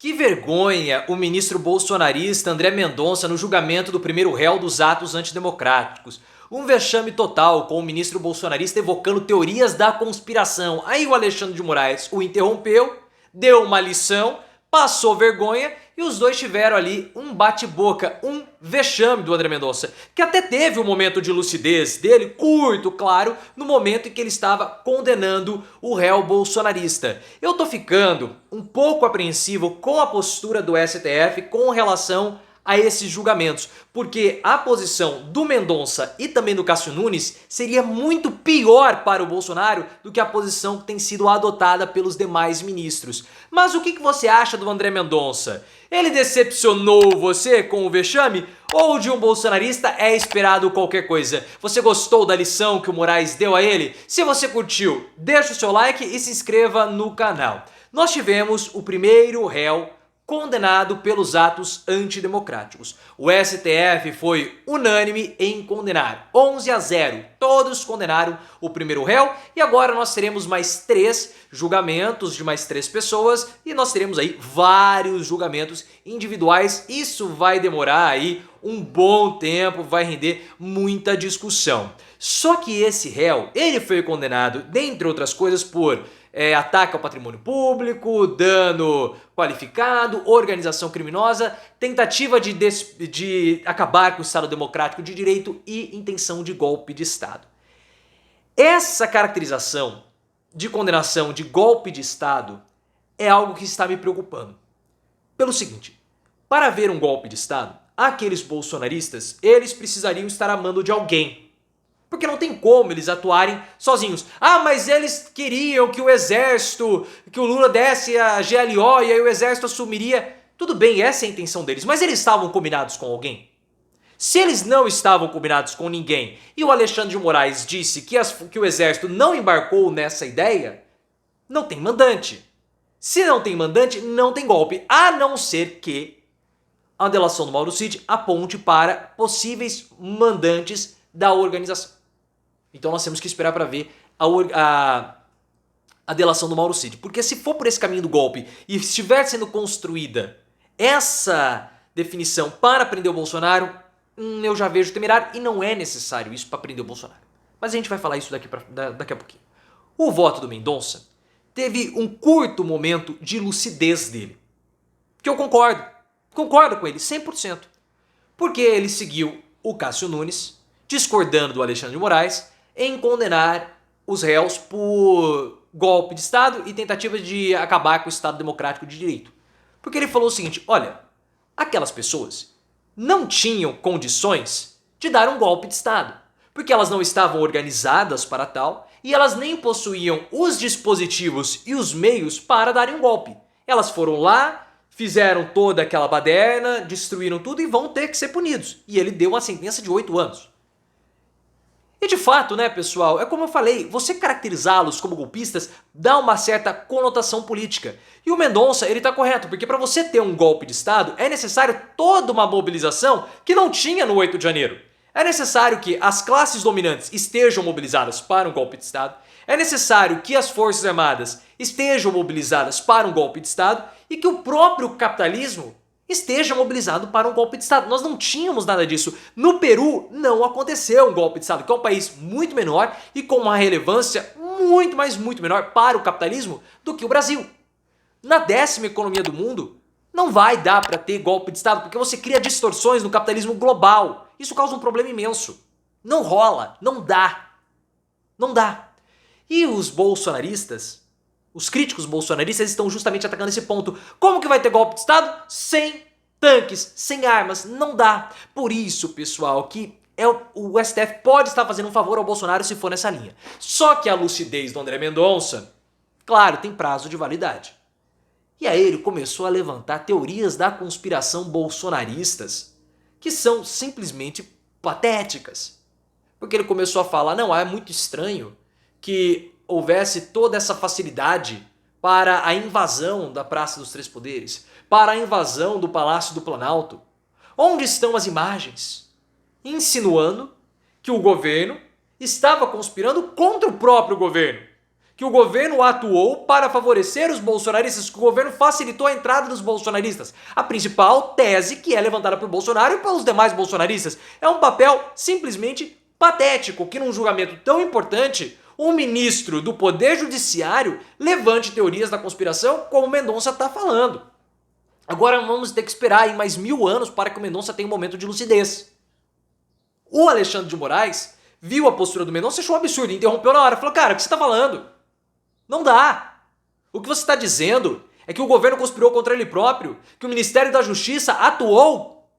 Que vergonha o ministro bolsonarista André Mendonça no julgamento do primeiro réu dos atos antidemocráticos. Um vexame total com o ministro bolsonarista evocando teorias da conspiração. Aí o Alexandre de Moraes o interrompeu, deu uma lição, passou vergonha e os dois tiveram ali um bate-boca, um vexame do André Mendonça, que até teve um momento de lucidez dele, curto, claro, no momento em que ele estava condenando o réu bolsonarista. Eu tô ficando um pouco apreensivo com a postura do STF com relação a esses julgamentos, porque a posição do Mendonça e também do Cássio Nunes seria muito pior para o Bolsonaro do que a posição que tem sido adotada pelos demais ministros. Mas o que você acha do André Mendonça? Ele decepcionou você com o vexame? Ou de um bolsonarista é esperado qualquer coisa? Você gostou da lição que o Moraes deu a ele? Se você curtiu, deixa o seu like e se inscreva no canal. Nós tivemos o primeiro réu condenado pelos atos antidemocráticos. O STF foi unânime em condenar, 11-0. Todos condenaram o primeiro réu e agora nós teremos mais 3 julgamentos de mais 3 pessoas e nós teremos aí vários julgamentos individuais. Isso vai demorar aí um bom tempo, vai render muita discussão. Só que esse réu, ele foi condenado, dentre outras coisas, por ataque ao patrimônio público, dano qualificado, organização criminosa, tentativa de acabar com o Estado Democrático de Direito e intenção de golpe de Estado. Essa caracterização de condenação de golpe de Estado é algo que está me preocupando. Pelo seguinte, para haver um golpe de Estado, aqueles bolsonaristas, eles precisariam estar a mando de alguém. Porque não tem como eles atuarem sozinhos. Ah, mas eles queriam que o exército, que o Lula desse a GLO e aí o exército assumiria. Tudo bem, essa é a intenção deles, mas eles estavam combinados com alguém? Se eles não estavam combinados com ninguém e o Alexandre de Moraes disse que o exército não embarcou nessa ideia, não tem mandante. Se não tem mandante, não tem golpe, a não ser que a delação do Mauro Cid aponte para possíveis mandantes da organização. Então nós temos que esperar para ver a delação do Mauro Cid. Porque se for por esse caminho do golpe e estiver sendo construída essa definição para prender o Bolsonaro, eu já vejo temerário e não é necessário isso para prender o Bolsonaro. Mas a gente vai falar isso daqui a pouquinho. O voto do Mendonça teve um curto momento de lucidez dele. Que eu concordo com ele 100%. Porque ele seguiu o Cássio Nunes, discordando do Alexandre de Moraes, em condenar os réus por golpe de Estado e tentativa de acabar com o Estado Democrático de Direito. Porque ele falou o seguinte, olha, aquelas pessoas não tinham condições de dar um golpe de Estado, porque elas não estavam organizadas para tal e elas nem possuíam os dispositivos e os meios para darem um golpe. Elas foram lá, fizeram toda aquela baderna, destruíram tudo e vão ter que ser punidos. E ele deu uma sentença de 8 anos. E de fato, né, pessoal, é como eu falei, você caracterizá-los como golpistas dá uma certa conotação política. E o Mendonça, ele tá correto, porque para você ter um golpe de Estado é necessário toda uma mobilização que não tinha no 8 de janeiro. É necessário que as classes dominantes estejam mobilizadas para um golpe de Estado, é necessário que as Forças Armadas estejam mobilizadas para um golpe de Estado e que o próprio capitalismo esteja mobilizado para um golpe de Estado. Nós não tínhamos nada disso. No Peru não aconteceu um golpe de Estado, que é um país muito menor e com uma relevância muito, mas muito menor para o capitalismo do que o Brasil. Na 10ª economia do mundo, não vai dar para ter golpe de Estado, porque você cria distorções no capitalismo global. Isso causa um problema imenso. Não rola, não dá. Não dá. E os bolsonaristas, os críticos bolsonaristas estão justamente atacando esse ponto. Como que vai ter golpe de Estado? Sem tanques, sem armas, não dá. Por isso, pessoal, que o STF pode estar fazendo um favor ao Bolsonaro se for nessa linha. Só que a lucidez do André Mendonça, claro, tem prazo de validade. E aí ele começou a levantar teorias da conspiração bolsonaristas, que são simplesmente patéticas. Porque ele começou a falar, não, é muito estranho que houvesse toda essa facilidade para a invasão da Praça dos Três Poderes, para a invasão do Palácio do Planalto. Onde estão as imagens? Insinuando que o governo estava conspirando contra o próprio governo, que o governo atuou para favorecer os bolsonaristas, que o governo facilitou a entrada dos bolsonaristas. A principal tese que é levantada por Bolsonaro e pelos demais bolsonaristas é um papel simplesmente patético, que num julgamento tão importante, um ministro do Poder Judiciário levante teorias da conspiração como o Mendonça está falando. Agora vamos ter que esperar aí mais 1000 anos para que o Mendonça tenha um momento de lucidez. O Alexandre de Moraes viu a postura do Mendonça, achou um absurdo, interrompeu na hora, falou, cara, o que você está falando? Não dá. O que você está dizendo é que o governo conspirou contra ele próprio, que o Ministério da Justiça atuou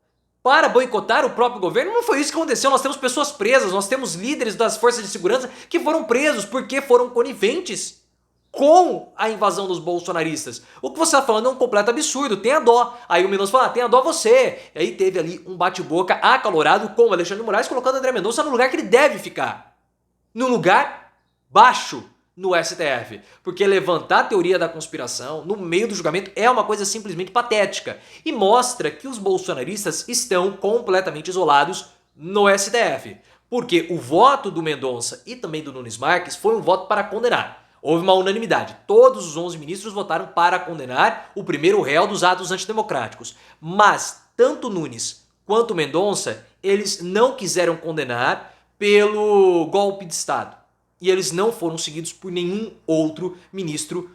para boicotar o próprio governo. Não foi isso que aconteceu. Nós temos pessoas presas, nós temos líderes das forças de segurança que foram presos porque foram coniventes com a invasão dos bolsonaristas. O que você está falando é um completo absurdo, tenha dó. Aí o Mendonça fala, tenha dó você. E aí teve ali um bate-boca acalorado com o Alexandre de Moraes, colocando o André Mendonça no lugar que ele deve ficar. No lugar baixo no STF. Porque levantar a teoria da conspiração no meio do julgamento é uma coisa simplesmente patética. E mostra que os bolsonaristas estão completamente isolados no STF. Porque o voto do Mendonça e também do Nunes Marques foi um voto para condenar. Houve uma unanimidade. Todos os 11 ministros votaram para condenar o primeiro réu dos atos antidemocráticos. Mas tanto Nunes quanto Mendonça, eles não quiseram condenar pelo golpe de Estado. E eles não foram seguidos por nenhum outro ministro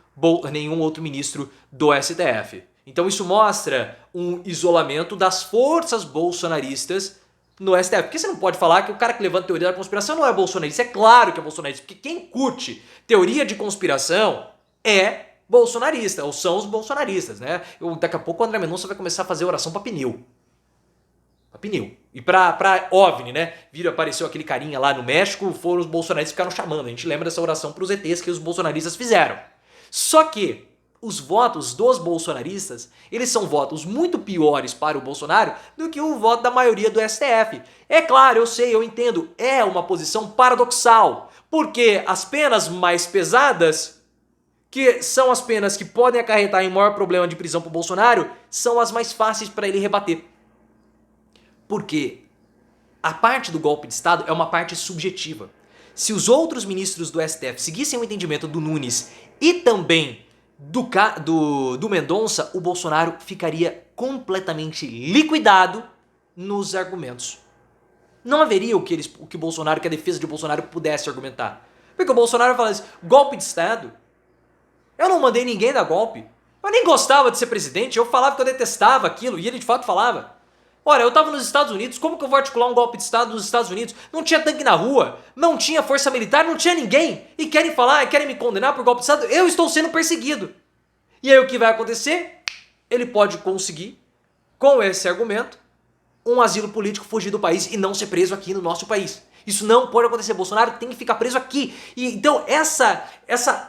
do STF. Então isso mostra um isolamento das forças bolsonaristas no STF. Porque você não pode falar que o cara que levanta teoria da conspiração não é bolsonarista. É claro que é bolsonarista, porque quem curte teoria de conspiração é bolsonarista, ou são os bolsonaristas, né? Daqui a pouco o André Mendonça vai começar a fazer oração para pneu. Pra pneu. E pra OVNI, né? Apareceu aquele carinha lá no México, foram os bolsonaristas que ficaram chamando. A gente lembra dessa oração pros ETs que os bolsonaristas fizeram. Só que os votos dos bolsonaristas, eles são votos muito piores para o Bolsonaro do que o voto da maioria do STF. É claro, eu sei, eu entendo, é uma posição paradoxal, porque as penas mais pesadas, que são as penas que podem acarretar em maior problema de prisão para o Bolsonaro, são as mais fáceis para ele rebater. Porque a parte do golpe de Estado é uma parte subjetiva. Se os outros ministros do STF seguissem o entendimento do Nunes e também do Mendonça, o Bolsonaro ficaria completamente liquidado nos argumentos. Não haveria o que a defesa de Bolsonaro pudesse argumentar. Porque o Bolsonaro fala assim, golpe de Estado? Eu não mandei ninguém dar golpe. Eu nem gostava de ser presidente, eu falava que eu detestava aquilo, e ele de fato falava. Olha, eu tava nos Estados Unidos, como que eu vou articular um golpe de Estado nos Estados Unidos? Não tinha tanque na rua, não tinha força militar, não tinha ninguém. E querem me condenar por golpe de Estado? Eu estou sendo perseguido. E aí o que vai acontecer? Ele pode conseguir, com esse argumento, um asilo político, fugir do país e não ser preso aqui no nosso país. Isso não pode acontecer. Bolsonaro tem que ficar preso aqui. E então essa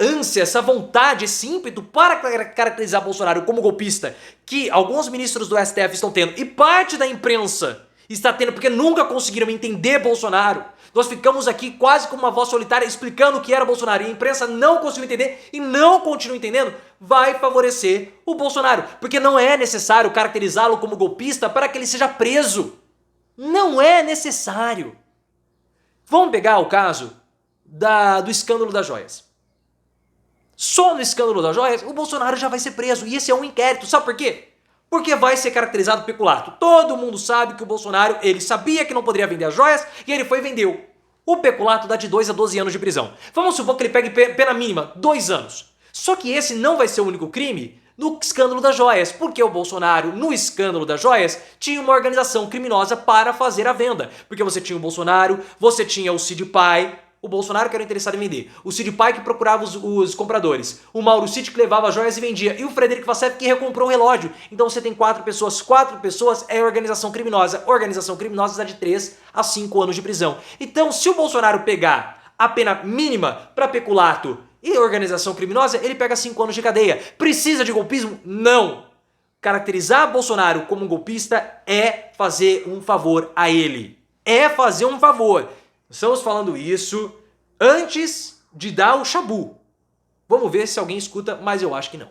ânsia, essa vontade, esse ímpeto para caracterizar Bolsonaro como golpista, que alguns ministros do STF estão tendo e parte da imprensa está tendo porque nunca conseguiram entender Bolsonaro. Nós ficamos aqui quase como uma voz solitária explicando o que era Bolsonaro e a imprensa não conseguiu entender e não continua entendendo, vai favorecer o Bolsonaro. Porque não é necessário caracterizá-lo como golpista para que ele seja preso. Não é necessário. Vamos pegar o caso do escândalo das joias. Só no escândalo das joias, o Bolsonaro já vai ser preso. E esse é um inquérito. Sabe por quê? Porque vai ser caracterizado peculato. Todo mundo sabe que o Bolsonaro, ele sabia que não poderia vender as joias e ele foi e vendeu. O peculato dá de 2 a 12 anos de prisão. Vamos supor que ele pegue pena mínima, 2 anos. Só que esse não vai ser o único crime no escândalo das joias, porque o Bolsonaro, no escândalo das joias, tinha uma organização criminosa para fazer a venda. Porque você tinha o Bolsonaro, você tinha o Cid Pai, o Bolsonaro que era interessado em vender, o Cid Pai que procurava os compradores, o Mauro Cid que levava as joias e vendia, e o Frederico Vassef que recomprou o relógio. Então você tem 4 pessoas, 4 pessoas é organização criminosa. Organização criminosa dá de 3 a 5 anos de prisão. Então se o Bolsonaro pegar a pena mínima para peculato e organização criminosa, ele pega 5 anos de cadeia. Precisa de golpismo? Não! Caracterizar Bolsonaro como um golpista é fazer um favor a ele. É fazer um favor. Estamos falando isso antes de dar o chabu. Vamos ver se alguém escuta, mas eu acho que não.